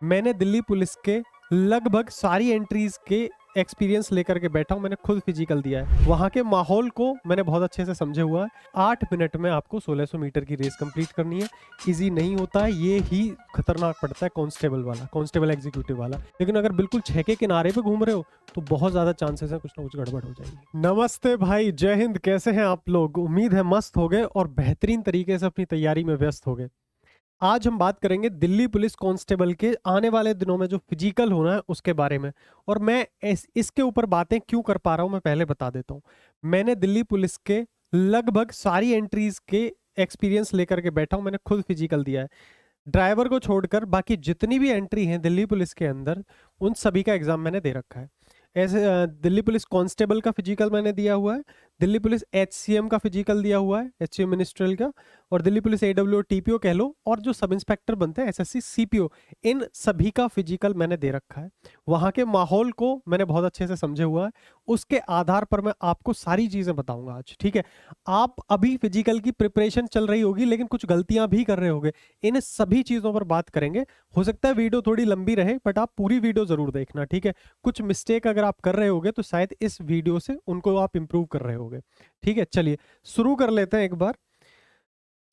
मैंने दिल्ली पुलिस के लगभग सारी एंट्रीज के एक्सपीरियंस लेकर के बैठा हूँ। मैंने खुद फिजिकल दिया है, वहाँ के माहौल को मैंने बहुत अच्छे से समझे हुआ है। 8 मिनट में आपको 1600 मीटर की रेस कंप्लीट करनी है। इजी नहीं होता है, ये ही खतरनाक पड़ता है कांस्टेबल वाला, कांस्टेबल एग्जीक्यूटिव वाला। लेकिन अगर बिल्कुल छह के किनारे पे घूम रहे हो तो बहुत ज्यादा चांसेस है कुछ ना कुछ गड़बड़ हो जाएगी। नमस्ते भाई, जय हिंद। कैसे हैं आप लोग? उम्मीद है मस्त हो गए और बेहतरीन तरीके से अपनी तैयारी में व्यस्त हो गए। आज हम बात करेंगे दिल्ली पुलिस कांस्टेबल के आने वाले दिनों में जो फिजिकल होना है उसके बारे में। और मैं इसके ऊपर बातें क्यों कर पा रहा हूं मैं पहले बता देता हूं। मैंने दिल्ली पुलिस के लगभग सारी एंट्रीज के एक्सपीरियंस लेकर के बैठा हूं। मैंने खुद फिजिकल दिया है। ड्राइवर को छोड़कर बाकी जितनी भी एंट्री हैं दिल्ली पुलिस के अंदर, उन सभी का एग्जाम मैंने दे रखा है। ऐसे दिल्ली पुलिस कांस्टेबल का फिजिकल मैंने दिया हुआ है, दिल्ली पुलिस एचसीएम का फिजिकल दिया हुआ है, एचसीएम मिनिस्ट्रियल का, और दिल्ली पुलिस एडब्ल्यू टीपीओ कह लो, और जो सब इंस्पेक्टर बनते हैं एसएससी सीपीओ, इन सभी का फिजिकल मैंने दे रखा है। वहाँ के माहौल को मैंने बहुत अच्छे से समझे हुआ है। उसके आधार पर मैं आपको सारी चीजें बताऊंगा आज, ठीक है। आप अभी फिजिकल की प्रिपरेशन चल रही होगी लेकिन कुछ गलतियां भी कर रहे होगे, इन सभी चीजों पर बात करेंगे। हो सकता है वीडियो थोड़ी लंबी रहे बट आप पूरी वीडियो जरूर देखना, ठीक है। कुछ मिस्टेक अगर आप कर रहे होगे तो शायद इस वीडियो से उनको आप इंप्रूव कर रहे होगे, ठीक है। चलिए शुरू कर लेते हैं एक बार।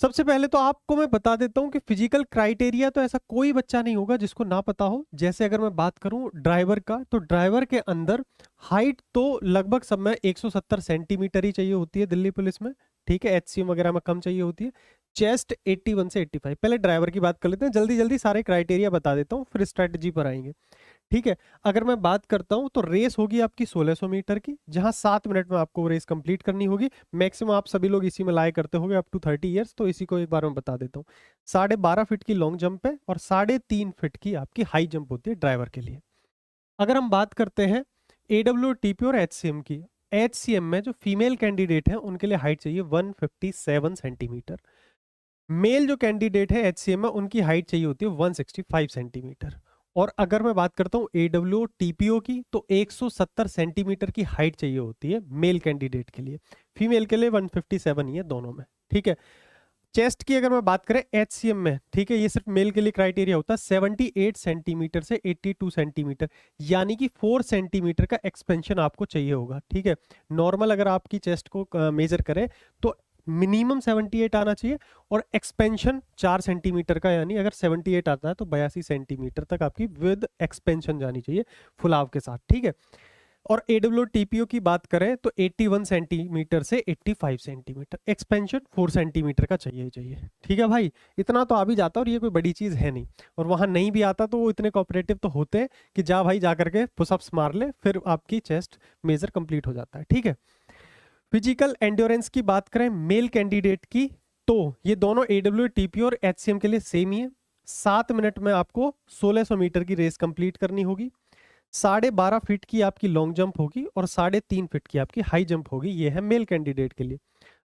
सबसे पहले तो आपको मैं बता देता हूं कि फिजिकल क्राइटेरिया तो ऐसा कोई बच्चा नहीं होगा जिसको ना पता हो। जैसे अगर मैं बात करूं ड्राइवर का, तो ड्राइवर के अंदर हाइट तो लगभग सब में 170 सेंटीमीटर ही चाहिए होती है दिल्ली पुलिस में, ठीक है। एचसीएम वगैरह में कम चाहिए होती है। चेस्ट 81 से 85। पहले ड्राइवर की बात कर लेते हैं, जल्दी जल्दी सारे क्राइटेरिया बता देता हूँ फिर स्ट्रेटेजी पर आएंगे, ठीक है। अगर मैं बात करता हूं तो रेस होगी आपकी 1600 मीटर की, जहां 7 मिनट में आपको रेस कंप्लीट करनी होगी। मैक्सिमम आप सभी लोग इसी में लाया करते होंगे अप टू 30 इयर्स, तो इसी को एक बार मैं बता देता हूँ। 12.5 फीट की लॉन्ग जंप है और 3.5 फीट की आपकी हाई जंप होती है ड्राइवर के लिए। अगर हम बात करते हैं एडब्ल्यू टीपी और एचसीएम की, एचसीएम में जो फीमेल कैंडिडेट है उनके लिए हाइट चाहिए 157 सेंटीमीटर। मेल जो कैंडिडेट है एचसीएम में उनकी हाइट चाहिए होती है 165 सेंटीमीटर। और अगर मैं बात करता हूँ एडब्ल्यू टीपीओ की, तो 170 सेंटीमीटर की हाइट चाहिए होती है मेल कैंडिडेट के लिए। फीमेल के लिए 157 ही है दोनों में, ठीक है। चेस्ट की अगर मैं बात करें एचसीएम में, ठीक है, ये सिर्फ मेल के लिए क्राइटेरिया होता है 78 सेंटीमीटर से 82 सेंटीमीटर, यानी कि 4 सेंटीमीटर का एक्सपेंशन आपको चाहिए होगा, ठीक है। नॉर्मल अगर आपकी चेस्ट को मेजर करें तो मिनिमम 78 आना चाहिए, और एक्सपेंशन 4 सेंटीमीटर का, यानी अगर 78 आता है तो 82 सेंटीमीटर तक आपकी विद एक्सपेंशन जानी चाहिए, फुलाव के साथ, ठीक है। और एडब्ल्यू टीपीओ की बात करें तो 81 सेंटीमीटर से 85 सेंटीमीटर, एक्सपेंशन 4 सेंटीमीटर का चाहिए ही चाहिए, ठीक है भाई। इतना तो आ भी जाता है और ये कोई बड़ी चीज है नहीं। और वहां नहीं भी आता तो वो इतने कोऑपरेटिव तो होते हैं कि जा भाई जा करके पुशअप्स मार ले, फिर आपकी चेस्ट मेजर कंप्लीट हो जाता है, ठीक है। फिजिकल एंड्योरेंस की बात करें मेल कैंडिडेट की, तो ये दोनों एडब्ल्यू टीपी और एचसीएम के लिए सेम ही है। 7 मिनट में आपको 1600 मीटर की रेस कंप्लीट करनी होगी। 12.5 फीट की आपकी लॉन्ग जंप होगी और 3.5 फीट की आपकी हाई जंप होगी। ये है मेल कैंडिडेट के लिए।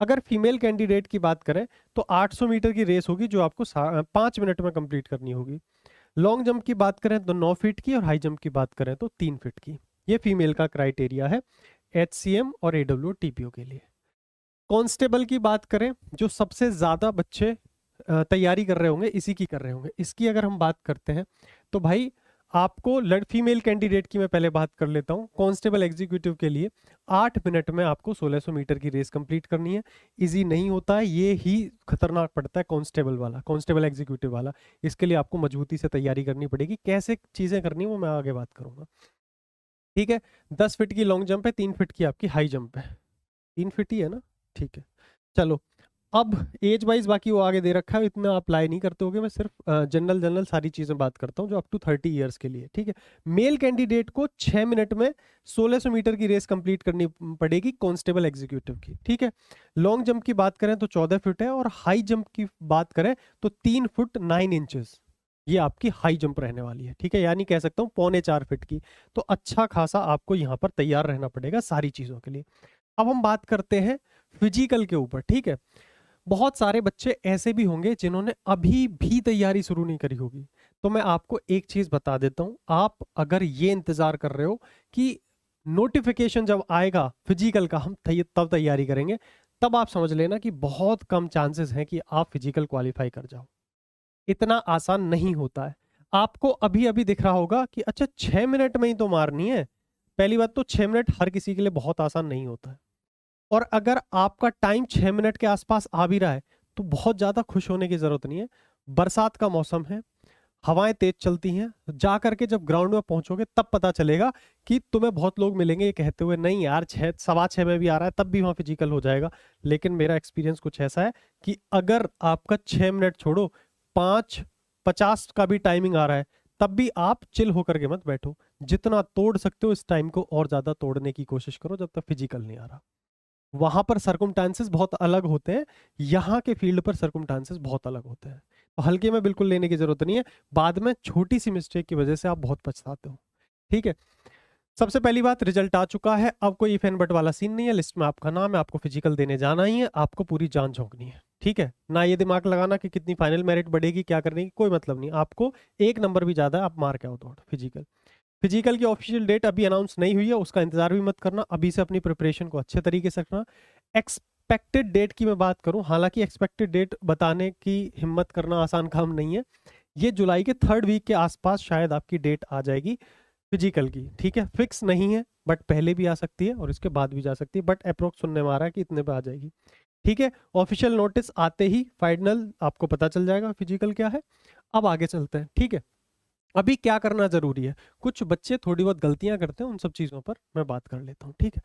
अगर फीमेल कैंडिडेट की बात करें तो 800 मीटर की रेस होगी जो आपको 5 मिनट में कंप्लीट करनी होगी। लॉन्ग जंप की बात करें तो 9 फीट की, और हाई जंप की बात करें तो 3 फीट की। ये फीमेल का क्राइटेरिया है एचसीएम और एडब्ल्यू टीपीओ के लिए। कांस्टेबल की बात करें, जो सबसे ज्यादा बच्चे तैयारी कर रहे होंगे इसी की कर रहे होंगे, इसकी अगर हम बात करते हैं तो भाई आपको फीमेल कैंडिडेट की मैं पहले बात कर लेता हूं। कांस्टेबल एग्जीक्यूटिव के लिए 8 मिनट में आपको 1600 मीटर की रेस कंप्लीट करनी है। इजी नहीं होता है, ये ही खतरनाक पड़ता है कांस्टेबल वाला, कांस्टेबल एग्जीक्यूटिव वाला। इसके लिए आपको मजबूती से तैयारी करनी पड़ेगी। कैसे चीजें करनी है वो मैं आगे बात करूंगा, ठीक है। 10 फीट की लॉन्ग जंप है, 3 फीट की आपकी हाई जंप है। 3 फीट ही है ना, ठीक है। चलो, अब एज वाइज बाकी वो आगे दे रखा है, इतना अप्लाई नहीं करते होगे। मैं सिर्फ जनरल जनरल सारी चीजें बात करता हूँ जो अप टू 30 इयर्स के लिए, ठीक है। मेल कैंडिडेट को 6 मिनट में 1600 मीटर की रेस कंप्लीट करनी पड़ेगी कांस्टेबल एग्जीक्यूटिव की, ठीक है। लॉन्ग जंप की बात करें तो 14 फीट है, और हाई जंप की बात करें तो 3 फुट 9 इंचेस ये आपकी हाई जंप रहने वाली है, ठीक है। यानी कह सकता हूँ 3.25 फीट की। तो अच्छा खासा आपको यहाँ पर तैयार रहना पड़ेगा सारी चीजों के लिए। अब हम बात करते हैं फिजिकल के ऊपर, ठीक है। बहुत सारे बच्चे ऐसे भी होंगे जिन्होंने अभी भी तैयारी शुरू नहीं करी होगी। तो मैं आपको एक चीज बता देता हूं, आप अगर ये इंतजार कर रहे हो कि नोटिफिकेशन जब आएगा फिजिकल का हम तब तैयारी करेंगे, तब आप समझ लेना कि बहुत कम चांसेस हैं कि आप फिजिकल क्वालिफाई कर जाओ। इतना आसान नहीं होता है। आपको अभी अभी दिख रहा होगा कि अच्छा 6 मिनट में ही तो मारनी है। पहली बात तो 6 मिनट हर किसी के लिए बहुत आसान नहीं होता है, और अगर आपका टाइम 6 मिनट के आसपास आ भी रहा है तो बहुत ज्यादा खुश होने की जरूरत नहीं है। बरसात का मौसम है, हवाएं तेज चलती हैं, जा करके जब ग्राउंड में पहुंचोगे तब पता चलेगा कि तुम्हें बहुत लोग मिलेंगे ये कहते हुए नहीं यार 6 सवा 6 में भी आ रहा है, तब भी वहां फिजिकल हो जाएगा। लेकिन मेरा एक्सपीरियंस कुछ ऐसा है कि अगर आपका 6 मिनट छोड़ो, 5:50 का भी टाइमिंग आ रहा है, तब भी आप चिल होकर के मत बैठो। जितना तोड़ सकते हो इस टाइम को और ज्यादा तोड़ने की कोशिश करो जब तक फिजिकल नहीं आ रहा। वहां पर सर्कुमस्टांसेस बहुत अलग होते हैं, यहाँ के फील्ड पर सर्कुमस्टांसेस बहुत अलग होते हैं। तो हल्के में बिल्कुल लेने की जरूरत नहीं है, बाद में छोटी सी मिस्टेक की वजह से आप बहुत पछताते हो। ठीक है, सबसे पहली बात, रिजल्ट आ चुका है, अब कोई इफ एंड बट वाला सीन नहीं है। लिस्ट में आपका नाम है, आपको फिजिकल देने जाना ही है, आपको पूरी जान झोंकनी है। ठीक है ना, ये दिमाग लगाना कि कितनी फाइनल मेरिट बढ़ेगी क्या करने की, कोई मतलब नहीं। आपको एक नंबर भी ज्यादा है, आप मार के आओ दौड़ फिजिकल। फिजिकल की ऑफिशियल डेट अभी अनाउंस नहीं हुई है, उसका इंतजार भी मत करना, अभी से अपनी प्रिपरेशन को अच्छे तरीके से रखना। एक्सपेक्टेड डेट की मैं बात करूं, हालांकि एक्सपेक्टेड डेट बताने की हिम्मत करना आसान काम नहीं है। ये जुलाई के 3rd वीक के आसपास शायद आपकी डेट आ जाएगी फिजिकल की। ठीक है, फिक्स नहीं है, बट पहले भी आ सकती है और इसके बाद भी जा सकती है, बट अप्रोक्स सुनने में आ रहा है कि इतने पे आ जाएगी। ठीक है, ऑफिशियल नोटिस आते ही फाइनल आपको पता चल जाएगा फिजिकल क्या है। अब आगे चलते हैं। ठीक है, अभी क्या करना जरूरी है, कुछ बच्चे थोड़ी बहुत गलतियां करते हैं, उन सब चीजों पर मैं बात कर लेता हूँ। ठीक है,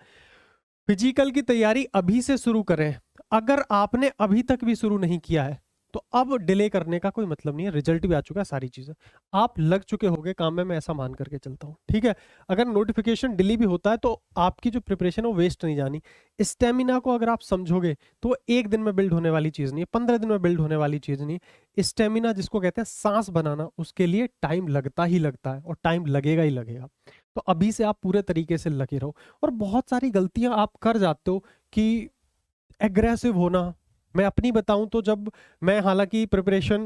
फिजिकल की तैयारी अभी से शुरू करें। अगर आपने अभी तक भी शुरू नहीं किया है तो अब डिले करने का कोई मतलब नहीं है, रिजल्ट भी आ चुका है, सारी चीजें आप लग चुके होंगे काम में, मैं ऐसा मान करके चलता हूँ। ठीक है, अगर नोटिफिकेशन डिले भी होता है तो आपकी जो प्रिपरेशन है वो वेस्ट नहीं जानी। स्टेमिना को अगर आप समझोगे तो वो एक दिन में बिल्ड होने वाली चीज नहीं है, 15 दिन में बिल्ड होने वाली चीज नहीं है। स्टेमिना जिसको कहते हैं सांस बनाना, उसके लिए टाइम लगता ही लगता है और टाइम लगेगा ही लगेगा। तो अभी से आप पूरे तरीके से लगे रहो। और बहुत सारी गलतियां आप कर जाते हो कि एग्रेसिव होना। मैं अपनी बताऊं तो जब मैं, हालांकि प्रिपरेशन,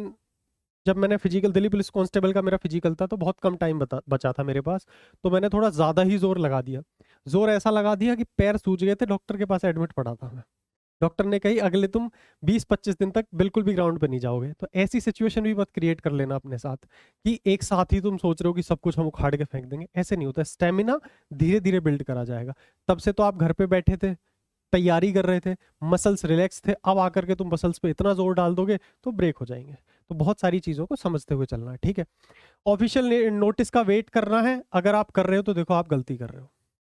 जब मैंने फिजिकल, दिल्ली पुलिस कांस्टेबल का मेरा फिजिकल था तो बहुत कम टाइम बचा था मेरे पास, तो मैंने थोड़ा ज्यादा ही जोर लगा दिया। जोर ऐसा लगा दिया कि पैर सूज गए थे, डॉक्टर के पास एडमिट पड़ा था मैं। डॉक्टर ने कही अगले तुम 20-25 दिन तक बिल्कुल भी ग्राउंड पे नहीं जाओगे। तो ऐसी सिचुएशन भी मत क्रिएट कर लेना अपने साथ कि एक साथ ही तुम सोच रहे हो कि सब कुछ हम उखाड़ के फेंक देंगे, ऐसे नहीं होता। स्टेमिना धीरे धीरे बिल्ड करा जाएगा। तब से तो आप घर पे बैठे थे, तैयारी कर रहे थे, मसल्स रिलैक्स थे, अब आकर के तुम मसल्स पे इतना जोर डाल दोगे तो ब्रेक हो जाएंगे। तो बहुत सारी चीजों को समझते हुए चलना है। ठीक है, ऑफिशियल नोटिस का वेट करना है, अगर आप कर रहे हो तो देखो आप गलती कर रहे हो।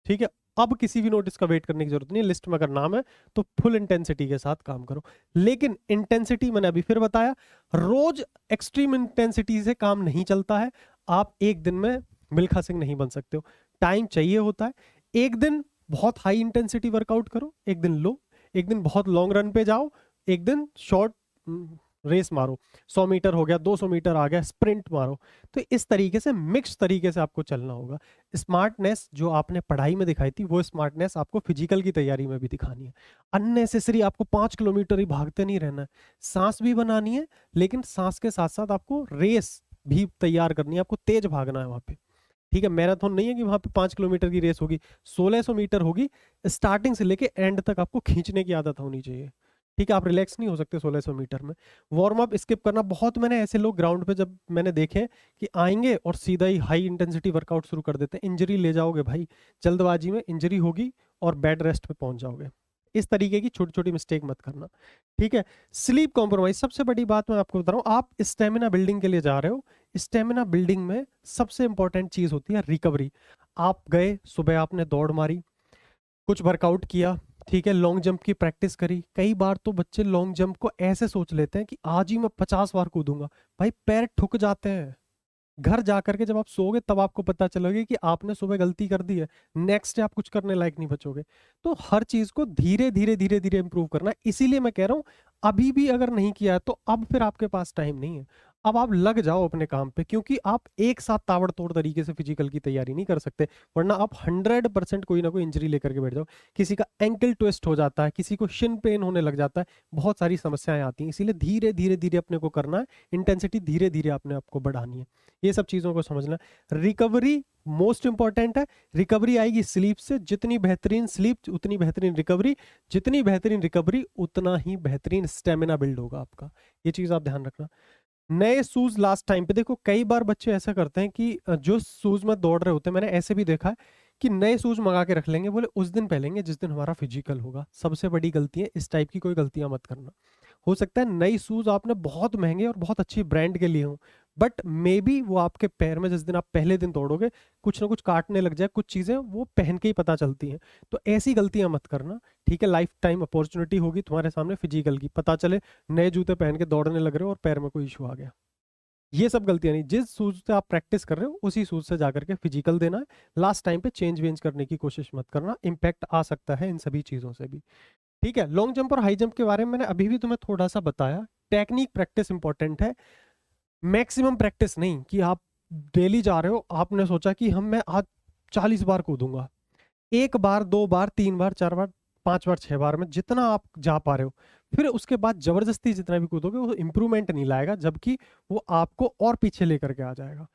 ठीक है, अब किसी भी नोटिस का वेट करने की जरूरत नहीं है। लिस्ट में अगर नाम है तो फुल इंटेंसिटी के साथ काम करो। लेकिन इंटेंसिटी मैंने अभी फिर बताया, रोज एक्सट्रीम इंटेंसिटी से काम नहीं चलता है। आप एक दिन में मिल्खा सिंह नहीं बन सकते हो, टाइम चाहिए होता है। एक दिन बहुत हाई इंटेंसिटी वर्कआउट करो, एक दिन लो, एक दिन बहुत लॉन्ग रन पे जाओ, एक दिन शॉर्ट रेस मारो, 100 मीटर हो गया, 200 मीटर आ गया, स्प्रिंट मारो। तो इस तरीके से मिक्स तरीके से आपको चलना होगा। स्मार्टनेस जो आपने पढ़ाई में दिखाई थी वो स्मार्टनेस आपको फिजिकल की तैयारी में भी दिखानी है। अननेसेसरी आपको 5 किलोमीटर ही भागते नहीं रहना है, सांस भी बनानी है, लेकिन सांस के साथ साथ आपको रेस भी तैयार करनी है, आपको तेज भागना है वहां पे। ठीक है, मैराथन नहीं है कि वहां पे 5 किलोमीटर की रेस होगी, 1600 मीटर होगी। स्टार्टिंग से लेके एंड तक आपको खींचने की आदत होनी चाहिए। ठीक है, आप रिलैक्स नहीं हो सकते 1600 मीटर में। वार्म अप स्किप करना, बहुत मैंने ऐसे लोग ग्राउंड पे जब मैंने देखे कि आएंगे और सीधा ही हाई इंटेंसिटी वर्कआउट शुरू कर देते हैं, इंजरी ले जाओगे भाई, जल्दबाजी में इंजरी होगी और बेड रेस्ट पे पहुंच जाओगे। इस तरीके की छोटी छोटी मिस्टेक मत करना। ठीक है, स्लीप कॉम्प्रोमाइज, सबसे बड़ी बात मैं आपको बता रहा हूँ, आप स्टेमिना बिल्डिंग के लिए जा रहे हो। स्टेमिना बिल्डिंग में सबसे इंपॉर्टेंट चीज होती है रिकवरी। आप गए सुबह, आपने दौड़ मारी, कुछ वर्कआउट किया, ठीक है, लॉन्ग जंप की प्रैक्टिस करी। कई बार तो बच्चे लॉन्ग जंप को ऐसे सोच लेते हैं कि आज ही मैं 50 बार कूदूंगा, भाई पैर ठुक जाते हैं। घर जाकर के जब आप सोओगे तब आपको पता चलोगे कि आपने सुबह गलती कर दी है, नेक्स्ट डे आप कुछ करने लायक नहीं बचोगे। तो हर चीज को धीरे धीरे धीरे धीरे इंप्रूव करना है। इसीलिए मैं कह रहा हूं अभी भी अगर नहीं किया है तो अब फिर आपके पास टाइम नहीं है, अब आप लग जाओ अपने काम पे, क्योंकि आप एक साथ ताबड़तोड़ तरीके से फिजिकल की तैयारी नहीं कर सकते, वरना आप 100% कोई ना कोई इंजरी लेकर के बैठ जाओ। किसी का एंकल ट्विस्ट हो जाता है, किसी को शिन पेन होने लग जाता है, बहुत सारी समस्याएं आती हैं। इसीलिए धीरे धीरे धीरे अपने को करना है, इंटेंसिटी धीरे धीरे अपने आप को बढ़ानी है। ये सब चीजों को समझना। रिकवरी मोस्ट इंपॉर्टेंट है। रिकवरी आएगी स्लीप से, जितनी बेहतरीन स्लीप उतनी बेहतरीन रिकवरी, जितनी बेहतरीन रिकवरी उतना ही बेहतरीन स्टेमिना बिल्ड होगा आपका। ये चीज आप ध्यान रखना। नए शूज लास्ट टाइम पे देखो, कई बार बच्चे ऐसा करते हैं कि जो शूज में दौड़ रहे होते हैं, मैंने ऐसे भी देखा है कि नए शूज मंगा के रख लेंगे, बोले उस दिन पहनेंगे जिस दिन हमारा फिजिकल होगा। सबसे बड़ी गलती है, इस टाइप की कोई गलतियां मत करना। हो सकता है नई शूज आपने बहुत महंगे और बहुत अच्छी ब्रांड के लिए हो, बट मे बी वो आपके पैर में जिस दिन आप पहले दिन दौड़ोगे कुछ ना कुछ काटने लग जाए, कुछ चीजें वो पहन के ही पता चलती हैं। तो ऐसी गलतियां मत करना, ठीक है। लाइफ टाइम अपॉर्चुनिटी होगी तुम्हारे सामने फिजिकल की, पता चले नए जूते पहन के दौड़ने लग रहे हो और पैर में कोई इशू आ गया। ये सब गलतियां नहीं, जिस शूज से आप प्रैक्टिस कर रहे हो उसी शूज से जाकर के फिजिकल देना है। लास्ट टाइम पे चेंज वेंज करने की कोशिश मत करना, इम्पैक्ट आ सकता है इन सभी चीजों से भी। ठीक है, लॉन्ग जंप और हाई जंप के बारे में मैंने अभी भी तुम्हें थोड़ा सा बताया। टेक्निक प्रैक्टिस इंपॉर्टेंट है, मैक्सिमम प्रैक्टिस नहीं कि आप डेली जा रहे हो, आपने सोचा कि मैं आज 40 बार कूदूंगा। एक बार, दो बार, तीन बार, चार बार, पांच बार, छह बार में जितना आप जा पा रहे हो, फिर उसके बाद जबरदस्ती जितना भी कूदोगे वो इंप्रूवमेंट नहीं लाएगा, जबकि वो आपको और पीछे लेकर के आ जाएगा।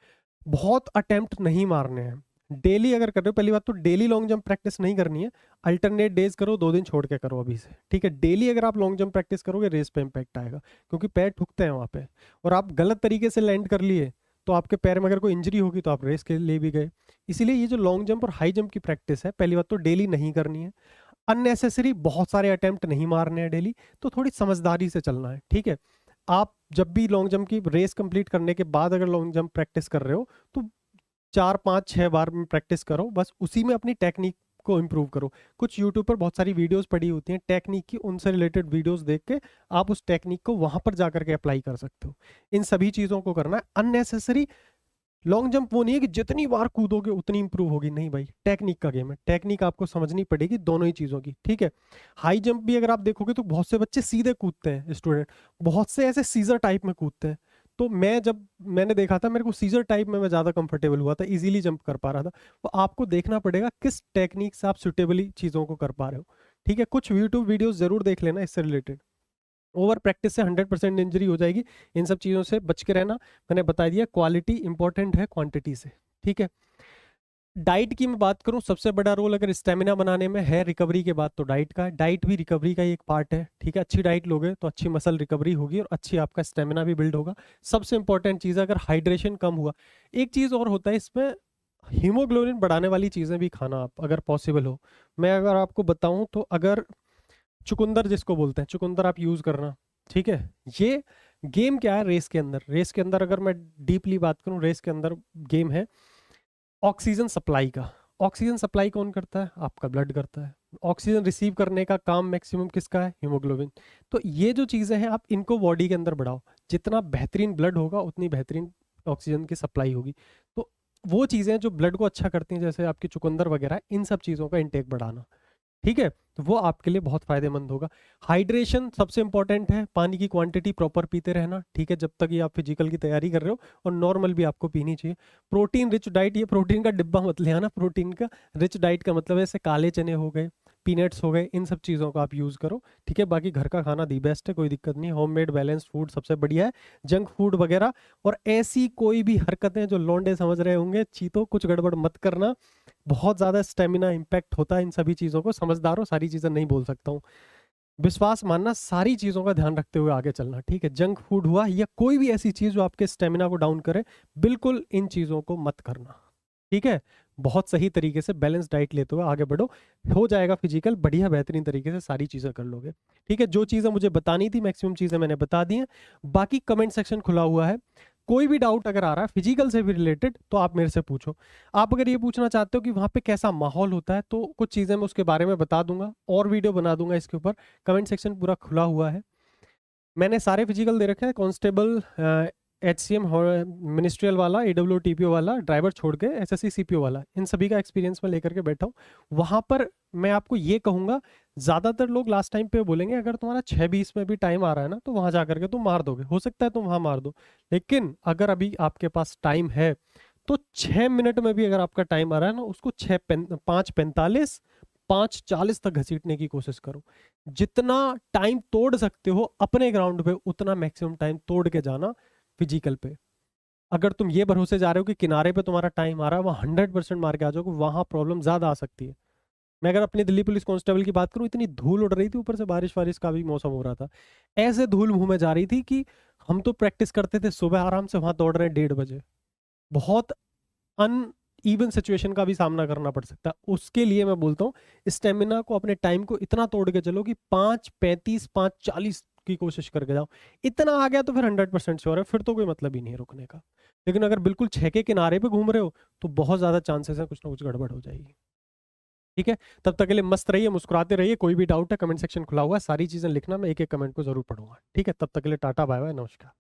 बहुत अटेम्प्ट नहीं मारने हैं। डेली अगर कर रहे हो, पहली बात तो डेली लॉन्ग जंप प्रैक्टिस नहीं करनी है, अल्टरनेट डेज करो, 2 दिन छोड़ के करो अभी से, ठीक है। डेली अगर आप लॉन्ग जंप प्रैक्टिस करोगे रेस पे इंपैक्ट आएगा, क्योंकि पैर ठुकते हैं वहां पे, और आप गलत तरीके से लैंड कर लिए तो आपके पैर में अगर कोई इंजरी होगी तो आप रेस के लिए भी गए। इसीलिए ये जो लॉन्ग जंप और हाई जंप की प्रैक्टिस है, पहली बात तो डेली नहीं करनी है। अननेसेसरी बहुत सारे अटेम्प्ट नहीं मारने हैं डेली, तो थोड़ी समझदारी से चलना है, ठीक है। आप जब भी लॉन्ग जंप की रेस कंप्लीट करने के बाद अगर लॉन्ग जंप प्रैक्टिस कर रहे हो तो 4 5 6 बार में प्रैक्टिस करो, बस उसी में अपनी टेक्निक को इम्प्रूव करो। कुछ यूट्यूब पर बहुत सारी वीडियोस पड़ी होती हैं टेक्निक की, उनसे रिलेटेड वीडियोस देख के आप उस टेक्निक को वहां पर जाकर के अप्लाई कर सकते हो। इन सभी चीजों को करना है। अननेसेसरी लॉन्ग जंप वो नहीं है कि जितनी बार कूदोगे उतनी इंप्रूव होगी, नहीं भाई, टेक्निक का गेम है, टेक्निक आपको समझनी पड़ेगी दोनों ही चीजों की, ठीक है। हाई जंप भी अगर आप देखोगे तो बहुत से बच्चे सीधे कूदते हैं स्टूडेंट, बहुत से ऐसे सीजर टाइप में कूदते हैं। तो जब मैंने देखा था, मेरे को सीजर टाइप में मैं ज्यादा कंफर्टेबल हुआ था, इजीली जंप कर पा रहा था। तो आपको देखना पड़ेगा किस टेक्निक से आप सुटेबली चीजों को कर पा रहे हो, ठीक है। कुछ यूट्यूब वीडियोस जरूर देख लेना इससे रिलेटेड। ओवर प्रैक्टिस से 100% इंजरी हो जाएगी, इन सब चीज़ों से बच के रहना। मैंने बता दिया क्वालिटी इंपॉर्टेंट है क्वांटिटी से, ठीक है। डाइट की मैं बात करूं, सबसे बड़ा रोल अगर स्टेमिना बनाने में है रिकवरी के बाद तो डाइट का है। डाइट भी रिकवरी का ही एक पार्ट है, ठीक है। अच्छी डाइट लोगे तो अच्छी मसल रिकवरी होगी और अच्छी आपका स्टेमिना भी बिल्ड होगा। सबसे इंपॉर्टेंट चीज़ है, अगर हाइड्रेशन कम हुआ, एक चीज़ और होता है इसमें, हीमोग्लोबिन बढ़ाने वाली चीज़ें भी खाना आप अगर पॉसिबल हो। मैं अगर आपको बताऊं तो अगर चुकंदर जिसको बोलते हैं, चुकंदर आप यूज करना, ठीक है। ये गेम क्या है रेस के अंदर, रेस के अंदर अगर मैं डीपली बात करूं, रेस के अंदर गेम है ऑक्सीजन सप्लाई का। ऑक्सीजन सप्लाई कौन करता है? आपका ब्लड करता है। ऑक्सीजन रिसीव करने का काम मैक्सिमम किसका है? हीमोग्लोबिन। तो ये जो चीजें हैं आप इनको बॉडी के अंदर बढ़ाओ, जितना बेहतरीन ब्लड होगा उतनी बेहतरीन ऑक्सीजन की सप्लाई होगी। तो वो चीजें जो ब्लड को अच्छा करती हैं, जैसे आपकी चुकंदर वगैरह, इन सब चीजों का इंटेक बढ़ाना, ठीक है। तो वो आपके लिए बहुत फायदेमंद होगा। हाइड्रेशन सबसे इंपॉर्टेंट है, पानी की क्वांटिटी प्रॉपर पीते रहना, ठीक है, जब तक ये आप फिजिकल की तैयारी कर रहे हो, और नॉर्मल भी आपको पीनी चाहिए। प्रोटीन रिच डाइट, ये प्रोटीन का डिब्बा मत ले आना, प्रोटीन का रिच डाइट का मतलब है जैसे काले चने हो गए, पीनट्स हो गए, इन सब चीज़ों का आप यूज़ करो, ठीक है। बाकी घर का खाना दी बेस्ट है, कोई दिक्कत नहीं, होममेड बैलेंस फूड सबसे बढ़िया है। जंक फूड वगैरह और ऐसी कोई भी हरकतें जो लौंडे समझ रहे होंगे चीतो, कुछ गड़बड़ मत करना। बहुत ज़्यादा स्टेमिना इम्पैक्ट होता है इन सभी चीज़ों को, समझदार हो, सारी चीज़ें नहीं बोल सकता हूँ। विश्वास मानना, सारी चीज़ों का ध्यान रखते हुए आगे चलना, ठीक है। जंक फूड हुआ या कोई भी ऐसी चीज़ जो आपके स्टेमिना को डाउन करे, बिल्कुल इन चीज़ों को मत करना, ठीक है। बहुत सही तरीके से बैलेंस डाइट लेते हुए आगे बढ़ो, हो जाएगा फिजिकल बढ़िया, बेहतरीन तरीके से सारी चीज़ें कर लोगे, ठीक है। जो चीज़ें मुझे बतानी थी मैक्सिमम चीज़ें मैंने बता दी हैं। बाकी कमेंट सेक्शन खुला हुआ है, कोई भी डाउट अगर आ रहा है फिजिकल से भी रिलेटेड तो आप मेरे से पूछो। आप अगर ये पूछना चाहते हो कि वहाँ पे कैसा माहौल होता है तो कुछ चीज़ें मैं उसके बारे में बता दूंगा और वीडियो बना दूंगा इसके ऊपर। कमेंट सेक्शन पूरा खुला हुआ है। मैंने सारे फिजिकल दे रखे हैं, कांस्टेबल, HCM, मिनिस्ट्रियल वाला, AWTPO वाला, ड्राइवर छोड़ के SSC CPO वाला, इन सभी का एक्सपीरियंस मैं लेकर के बैठा हूँ। वहाँ पर मैं आपको ये कहूँगा, ज़्यादातर लोग लास्ट टाइम पे बोलेंगे अगर तुम्हारा 6:20 में भी टाइम आ रहा है ना तो वहाँ जा करके तुम मार दोगे, हो सकता है तुम वहाँ मार दो। लेकिन अगर अभी आपके पास टाइम है तो 6 मिनट में भी अगर आपका टाइम आ रहा है ना, उसको 5:45 5:40 तक घसीटने की कोशिश करो। जितना टाइम तोड़ सकते हो अपने ग्राउंड पे उतना मैक्सिमम टाइम तोड़ के जाना फिजिकल पे। अगर तुम ये भरोसे जा रहे हो कि किनारे पे तुम्हारा टाइम आ रहा है, वहां 100% मार के आ जाओगे, वहां प्रॉब्लम ज्यादा आ सकती है। मैं अगर अपनी दिल्ली पुलिस कांस्टेबल की बात करूं, इतनी धूल उड़ रही थी, ऊपर से बारिश वारिश का भी मौसम हो रहा था, ऐसे धूल मुंह में जा रही थी कि हम तो प्रैक्टिस करते थे सुबह आराम से, वहां दौड़ रहे हैं 1:30 बजे। बहुत अन इवन सिचुएशन का भी सामना करना पड़ सकता है। उसके लिए मैं बोलता हूँ स्टेमिना को, अपने टाइम को इतना तोड़ के चलो कि 5:35 5:40 की कोशिश करके जाओ। इतना आ गया तो फिर 100% श्योर है, फिर तो कोई मतलब ही नहीं है रुकने का। लेकिन अगर बिल्कुल 6 के किनारे पे घूम रहे हो तो बहुत ज्यादा चांसेस है कुछ ना कुछ गड़बड़ हो जाएगी। ठीक है, तब तक के लिए मस्त रहिए, मुस्कुराते रहिए। कोई भी डाउट है कमेंट सेक्शन खुला हुआ है, सारी चीजें लिखना, मैं एक एक कमेंट को जरूर पढ़ूंगा। ठीक है, तब तक के लिए टाटा बाय बाय, नमस्कार।